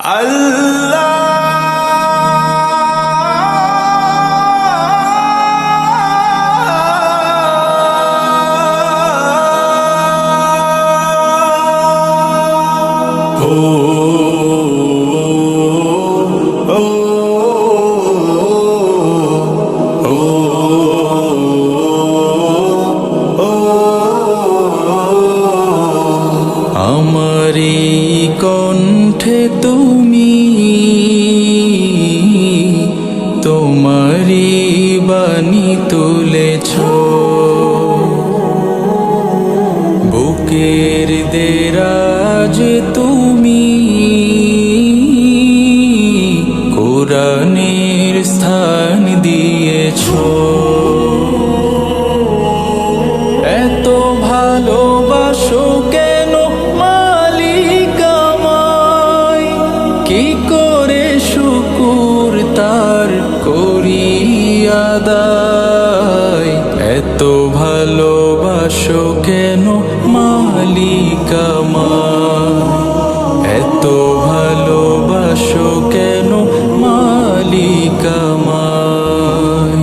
আল্লাহ আমারি কণ্ঠে তুমি তোমারি বাণী তুলেছ, বুকের দেরাজ তুমি কোরআনের স্থান দিয়েছ। এত ভালোবাসো কেন মালিক আমায়, কি করে শুকুর তার করি আদায়। এত ভালোবাসো কেন মালিক আমায়, এত ভালোবাসো কেন মালিক আমায়।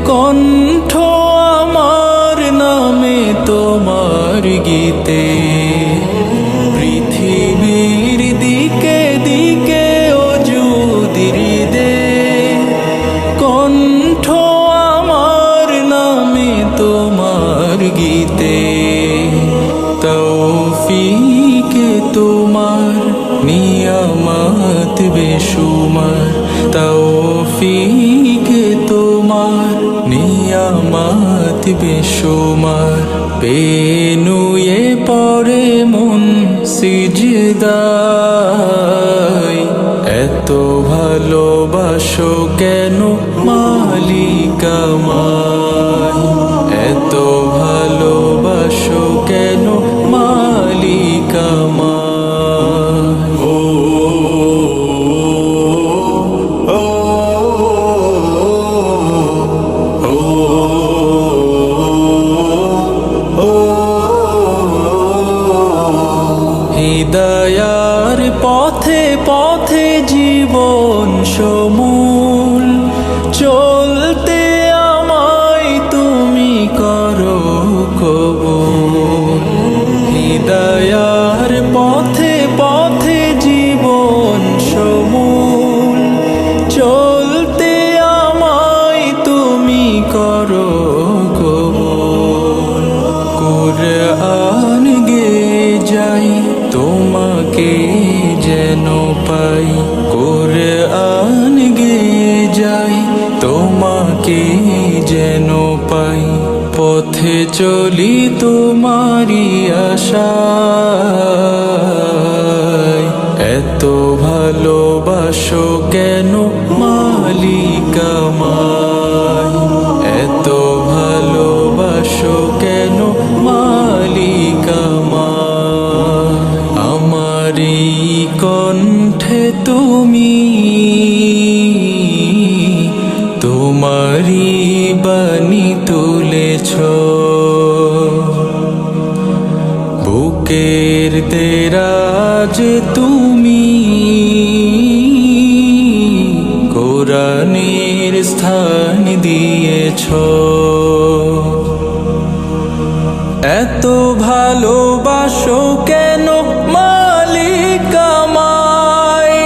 কণ্ঠ আমার নামে তোমার গীতে, পৃথিবীর দিকে দিকে অযুদির দে। কণ্ঠ আমার নামে তোমার গীতে, তৌফিকে তোমার নিয়ামত বেশুমার। তৌফিকে তোমার নিয়ামত বেশুমার, পেনুয়ে পড়ে মন সিজদায়। এত ভালোবাসো কেন মালিক আমায়, এত ভালোবাসো কেন মালিক আমায়। হিদায়ার পথে পথে জীবন সমূল, চলতে আমায় তুমি করো কবুল। হিদায়ার পথে পথে জীবন সমূল, চলতে আমায় তুমি করো কবুল। কুরআন গে যাই তোমাকে যেন পাই, কুরআন গে যাই তোমাকে যেন পাই। পথে চলি তোমারি আশায়, এত ভালোবাসো কেন মালিক আমায়, এত ভালোবাসো কেন মালিক আমায়। আমারি কণ্ঠে তুমি তোমারি বাণী তুলেছ, বুকের দেরাজ তুমি কোরআনের স্থান দিয়েছ। এত ভালোবাসো কেন মালিক আমায়,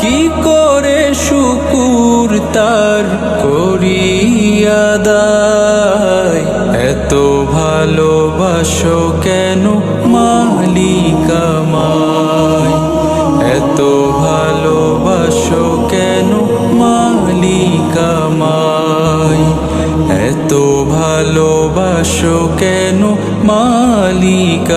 কি করে শুকুর তার করি আদায়। এত ভালোবাসো কেন মালিক আমায়, এত ভালোবাসো কেন মালিক আমায়, এত ভালোবাসো কেন মালিক